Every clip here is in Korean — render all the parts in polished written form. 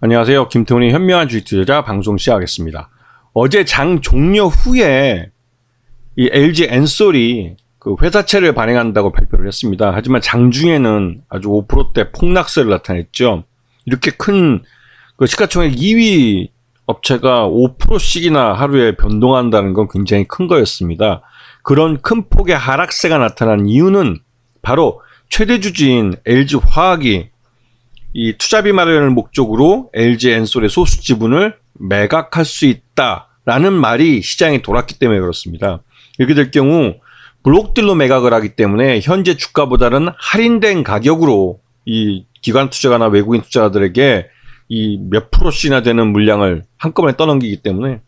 안녕하세요. 김태훈의 현명한 주식 투자자 방송 시작하겠습니다. 어제 장 종료 후에 이 LG 엔솔이 그 회사채를 발행한다고 발표를 했습니다. 하지만 장중에는 아주 5%대 폭락세를 나타냈죠. 이렇게 큰 그 시가총액 2위 업체가 5%씩이나 하루에 변동한다는 건 굉장히 큰 거였습니다. 그런 큰 폭의 하락세가 나타난 이유는 바로 최대 주주인 LG화학이 이 투자비 마련을 목적으로 LG 엔솔의 소수 지분을 매각할 수 있다라는 말이 시장에 돌았기 때문에 그렇습니다. 이렇게 될 경우 블록딜로 매각을 하기 때문에 현재 주가보다는 할인된 가격으로 이 기관 투자가나 외국인 투자자들에게 이 몇 프로씩이나 되는 물량을 한꺼번에 떠넘기기 때문에,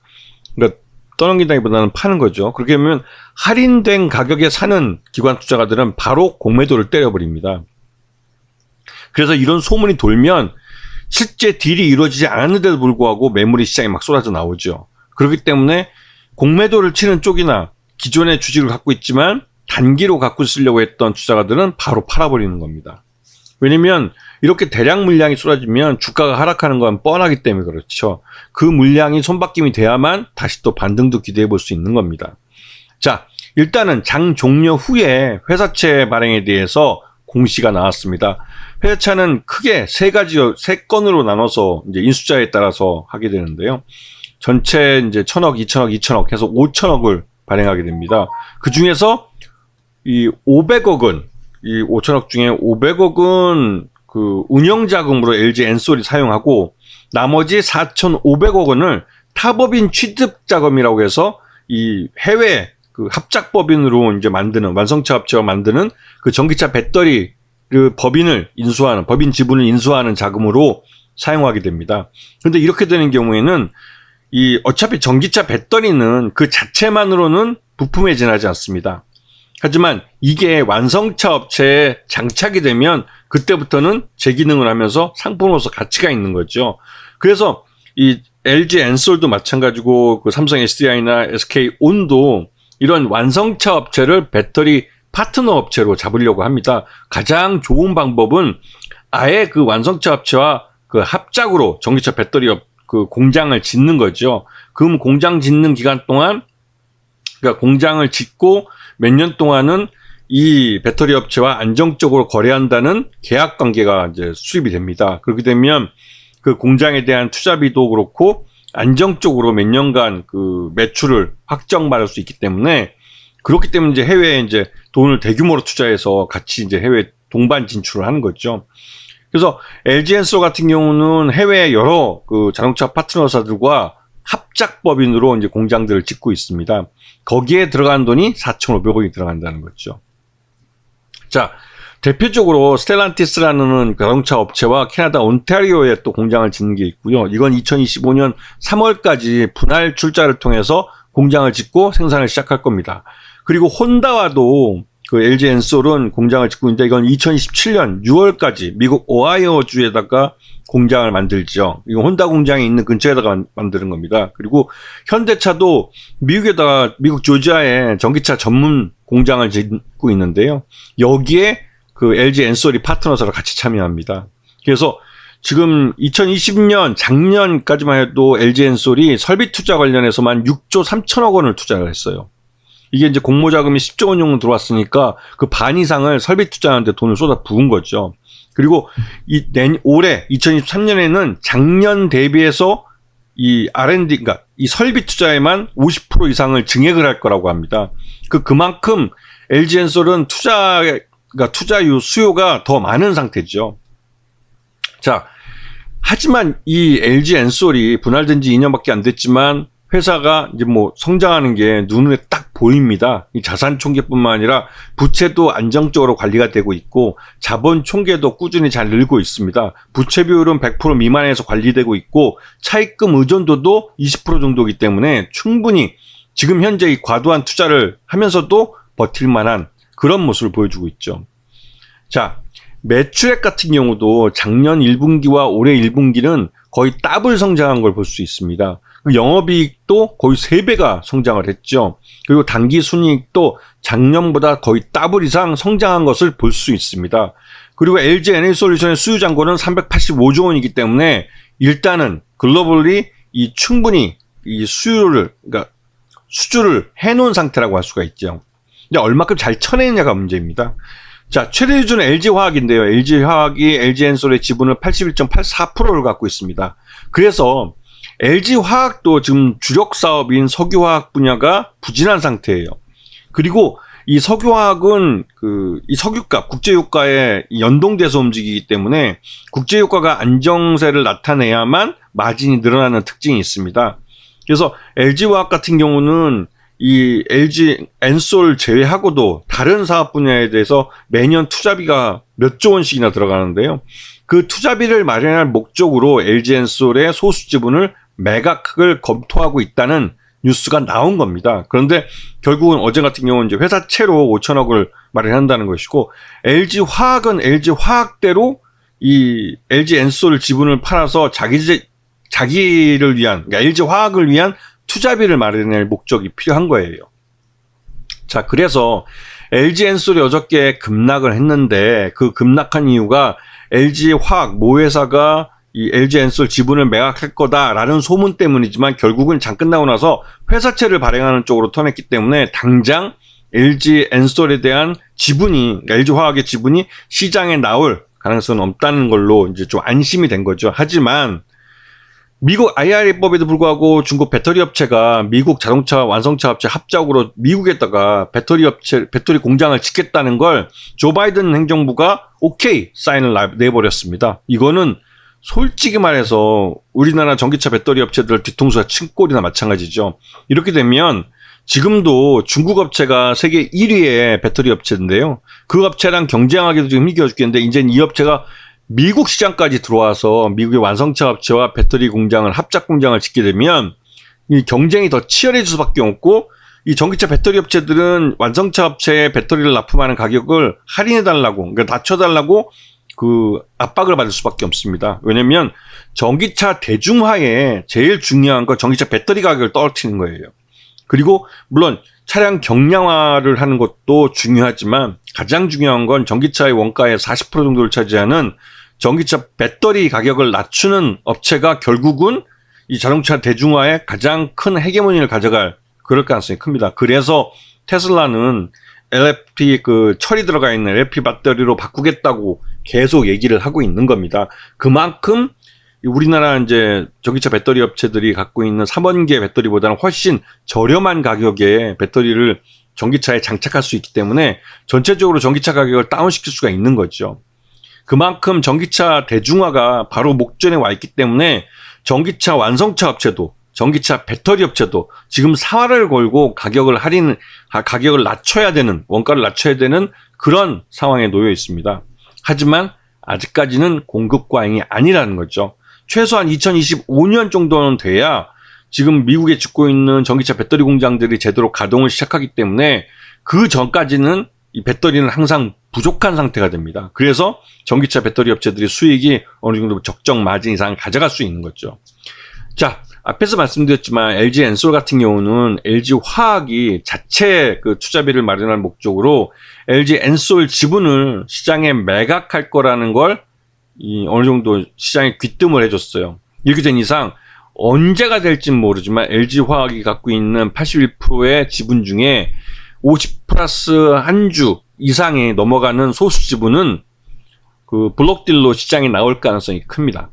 그러니까 떠넘긴다기보다는 파는 거죠. 그렇게 되면 할인된 가격에 사는 기관 투자가들은 바로 공매도를 때려버립니다. 그래서 이런 소문이 돌면 실제 딜이 이루어지지 않았는데도 불구하고 매물이 시장에 막 쏟아져 나오죠. 그렇기 때문에 공매도를 치는 쪽이나 기존의 주식을 갖고 있지만 단기로 갖고 쓰려고 했던 투자가들은 바로 팔아버리는 겁니다. 왜냐면 이렇게 대량 물량이 쏟아지면 주가가 하락하는 건 뻔하기 때문에 그렇죠. 그 물량이 손바뀜이 돼야만 다시 또 반등도 기대해 볼 수 있는 겁니다. 자, 일단은 장 종료 후에 회사채 발행에 대해서 공시가 나왔습니다. 회사채는 크게 세 건으로 나눠서 이제 인수자에 따라서 하게 되는데요. 전체 이제 1,000억, 2,000억, 2,000억 해서 5,000억을 발행하게 됩니다. 그 중에서 이 500억은, 이 5,000억 중에 500억은 그 운영자금으로 LG 엔솔이 사용하고, 나머지 4,500억 원을 타법인 취득 자금이라고 해서 이 해외 그 합작법인으로 이제 만드는, 완성차 업체가 만드는 그 전기차 배터리 그 법인 지분을 인수하는 자금으로 사용하게 됩니다. 그런데 이렇게 되는 경우에는 이 어차피 전기차 배터리는 그 자체만으로는 부품에 지나지 않습니다. 하지만 이게 완성차 업체에 장착이 되면 그때부터는 재기능을 하면서 상품으로서 가치가 있는 거죠. 그래서 이 LG 엔솔도 마찬가지고 그 삼성 SDI나 SK온도 이런 완성차 업체를 배터리 파트너 업체로 잡으려고 합니다. 가장 좋은 방법은 아예 그 완성차 업체와 그 합작으로 전기차 배터리 그 공장을 짓는 거죠. 그럼 공장 짓는 기간 동안, 그러니까 공장을 짓고 몇 년 동안은 이 배터리 업체와 안정적으로 거래한다는 계약 관계가 이제 수립이 됩니다. 그렇게 되면 그 공장에 대한 투자비도 그렇고 안정적으로 몇 년간 그 매출을 확정받을 수 있기 때문에, 그렇기 때문에 이제 해외에 이제 돈을 대규모로 투자해서 같이 이제 해외 동반 진출을 하는 거죠. 그래서 LG 엔솔 같은 경우는 해외 여러 그 자동차 파트너사들과 합작법인으로 이제 공장들을 짓고 있습니다. 거기에 들어간 돈이 4,500억이 들어간다는 거죠. 자, 대표적으로 스텔란티스라는 자동차 업체와 캐나다 온타리오에 또 공장을 짓는 게 있고요. 이건 2025년 3월까지 분할 출자를 통해서 공장을 짓고 생산을 시작할 겁니다. 그리고 혼다와도 그 LG 엔솔은 공장을 짓고 있는데, 이건 2027년 6월까지 미국 오하이오주에다가 공장을 만들죠. 이건 혼다 공장이 있는 근처에다가 만드는 겁니다. 그리고 현대차도 미국 조지아에 전기차 전문 공장을 짓고 있는데요. 여기에 그 LG 엔솔이 파트너사로 같이 참여합니다. 그래서 지금 2020년 작년까지만 해도 LG 엔솔이 설비 투자 관련해서만 6조 3천억 원을 투자를 했어요. 이게 이제 공모자금이 10조 원 정도 들어왔으니까 그 반 이상을 설비 투자하는데 돈을 쏟아 부은 거죠. 그리고 올해 2023년에는 작년 대비해서 이 R&D, 그러니까 이 설비 투자에만 50% 이상을 증액을 할 거라고 합니다. 그만큼 LG 엔솔은 그러니까 투자유 수요가 더 많은 상태죠. 자, 하지만 이 LG 엔솔이 분할된 지 2년밖에 안 됐지만 회사가 이제 뭐 성장하는 게 눈에 딱 보입니다. 이 자산 총계뿐만 아니라 부채도 안정적으로 관리가 되고 있고 자본 총계도 꾸준히 잘 늘고 있습니다. 부채 비율은 100% 미만에서 관리되고 있고 차입금 의존도도 20% 정도이기 때문에 충분히 지금 현재 이 과도한 투자를 하면서도 버틸 만한 그런 모습을 보여주고 있죠. 자, 매출액 같은 경우도 작년 1분기와 올해 1분기는 거의 더블 성장한 걸 볼 수 있습니다. 영업이익도 거의 3배가 성장을 했죠. 그리고 당기순이익도 작년보다 거의 더블 이상 성장한 것을 볼 수 있습니다. 그리고 LG 에너지솔루션의 수유잔고는 385조 원이기 때문에 일단은 글로벌리 이 충분히 이 그러니까 수주를 해놓은 상태라고 할 수가 있죠. 근데 얼마큼 잘 쳐내느냐가 문제입니다. 자, 최대 주주는 LG화학인데요. LG화학이 LG엔솔의 지분을 81.84%를 갖고 있습니다. 그래서 LG화학도 지금 주력 사업인 석유화학 분야가 부진한 상태예요. 그리고 이 석유화학은 이 석유값, 국제유가에 연동돼서 움직이기 때문에 국제유가가 안정세를 나타내야만 마진이 늘어나는 특징이 있습니다. 그래서 LG화학 같은 경우는 이 LG엔솔 제외하고도 다른 사업 분야에 대해서 매년 투자비가 몇 조 원씩이나 들어가는데요. 그 투자비를 마련할 목적으로 LG엔솔의 소수 지분을 매각을 검토하고 있다는 뉴스가 나온 겁니다. 그런데 결국은 어제 같은 경우는 이제 회사채로 5천억을 마련한다는 것이고, LG화학은 LG화학대로 이 LG엔솔 지분을 팔아서 자기를 위한, 그러니까 LG화학을 위한 투자비를 마련할 목적이 필요한 거예요. 자, 그래서 LG엔솔이 어저께 급락을 했는데 그 급락한 이유가 LG화학 모회사가 이 LG엔솔 지분을 매각할 거다라는 소문 때문이지만 결국은 장 끝나고 나서 회사채를 발행하는 쪽으로 턴했기 때문에 당장 LG엔솔에 대한 지분이, 그러니까 LG화학의 지분이 시장에 나올 가능성은 없다는 걸로 이제 좀 안심이 된 거죠. 하지만 미국 IRA법에도 불구하고 중국 배터리 업체가 미국 자동차 완성차 업체 합작으로 미국에다가 배터리 공장을 짓겠다는 걸 조 바이든 행정부가 오케이 사인을 내버렸습니다. 이거는 솔직히 말해서 우리나라 전기차 배터리 업체들 뒤통수가 친 꼴이나 마찬가지죠. 이렇게 되면 지금도 중국 업체가 세계 1위의 배터리 업체인데요. 그 업체랑 경쟁하기도 지금 힘겨워 죽겠는데 이제 이 업체가 미국 시장까지 들어와서 미국의 완성차 업체와 배터리 공장을 합작 공장을 짓게 되면 이 경쟁이 더 치열해질 수밖에 없고, 이 전기차 배터리 업체들은 완성차 업체에 배터리를 납품하는 가격을 할인해달라고, 그러니까 낮춰달라고 그 압박을 받을 수밖에 없습니다. 왜냐면 전기차 대중화에 제일 중요한 건 전기차 배터리 가격을 떨어뜨리는 거예요. 그리고 물론 차량 경량화를 하는 것도 중요하지만 가장 중요한 건 전기차의 원가의 40% 정도를 차지하는 전기차 배터리 가격을 낮추는 업체가 결국은 이 자동차 대중화에 가장 큰 헤게모니를 가져갈 그럴 가능성이 큽니다. 그래서 테슬라는 LFP 철이 들어가 있는 LFP 배터리로 바꾸겠다고 계속 얘기를 하고 있는 겁니다. 그만큼 우리나라 이제 전기차 배터리 업체들이 갖고 있는 3원계 배터리보다는 훨씬 저렴한 가격에 배터리를 전기차에 장착할 수 있기 때문에 전체적으로 전기차 가격을 다운시킬 수가 있는 거죠. 그만큼 전기차 대중화가 바로 목전에 와 있기 때문에 전기차 완성차 업체도 전기차 배터리 업체도 지금 사활을 걸고 가격을 낮춰야 되는, 원가를 낮춰야 되는 그런 상황에 놓여 있습니다. 하지만 아직까지는 공급 과잉이 아니라는 거죠. 최소한 2025년 정도는 돼야 지금 미국에 짓고 있는 전기차 배터리 공장들이 제대로 가동을 시작하기 때문에 그 전까지는 이 배터리는 항상 부족한 상태가 됩니다. 그래서 전기차 배터리 업체들이 수익이 어느 정도 적정 마진 이상 가져갈 수 있는 거죠. 자, 앞에서 말씀드렸지만 LG엔솔 같은 경우는 LG화학이 자체 그 투자비를 마련할 목적으로 LG엔솔 지분을 시장에 매각할 거라는 걸 어느 정도 시장에 귀뜸을 해줬어요. 이렇게 된 이상 언제가 될지는 모르지만 LG화학이 갖고 있는 81%의 지분 중에 50 플러스 한 주 이상이 넘어가는 소수 지분은 그 블록딜로 시장에 나올 가능성이 큽니다.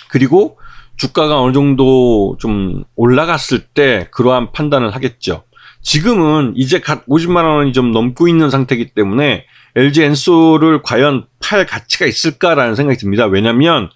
그리고 주가가 어느 정도 좀 올라갔을 때 그러한 판단을 하겠죠. 지금은 이제 갓 50만 원이 좀 넘고 있는 상태이기 때문에 LG엔솔을 과연 팔 가치가 있을까라는 생각이 듭니다. 왜냐면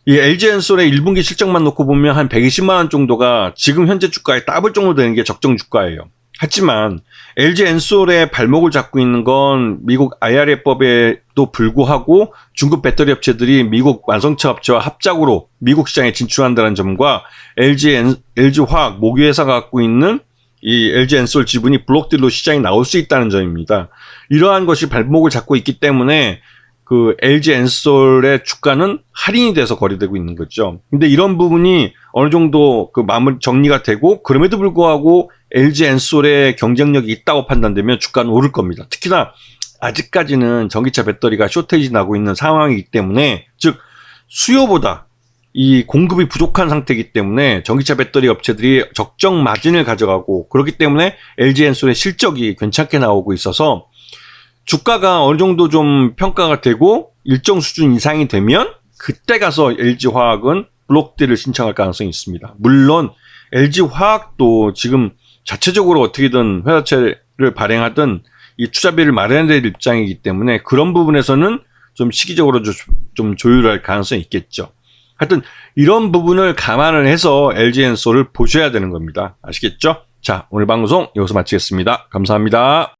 이 LG엔솔의 1분기 실적만 놓고 보면 한 120만 원 정도가 지금 현재 주가에 따블 정도 되는 게 적정 주가예요. 하지만 LG엔솔의 발목을 잡고 있는 건 미국 IRA법에도 불구하고 중국 배터리 업체들이 미국 완성차 업체와 합작으로 미국 시장에 진출한다는 점과 LG화학 모기회사가 갖고 있는 이 LG엔솔 지분이 블록딜로 시장에 나올 수 있다는 점입니다. 이러한 것이 발목을 잡고 있기 때문에 그 LG엔솔의 주가는 할인이 돼서 거래되고 있는 거죠. 근데 이런 부분이 어느 정도 그 마무리 정리가 되고 그럼에도 불구하고 LG엔솔의 경쟁력이 있다고 판단되면 주가는 오를 겁니다. 특히나 아직까지는 전기차 배터리가 쇼테이지 나고 있는 상황이기 때문에 즉 수요보다 이 공급이 부족한 상태이기 때문에 전기차 배터리 업체들이 적정 마진을 가져가고, 그렇기 때문에 LG엔솔의 실적이 괜찮게 나오고 있어서 주가가 어느 정도 좀 평가가 되고 일정 수준 이상이 되면 그때 가서 LG화학은 블록딜을 신청할 가능성이 있습니다. 물론 LG화학도 지금 자체적으로 어떻게든 회사채를 발행하든 이 투자비를 마련해야 될 입장이기 때문에 그런 부분에서는 좀 시기적으로 좀 조율할 가능성이 있겠죠. 하여튼 이런 부분을 감안을 해서 LG엔솔을 보셔야 되는 겁니다. 아시겠죠? 자, 오늘 방송 여기서 마치겠습니다. 감사합니다.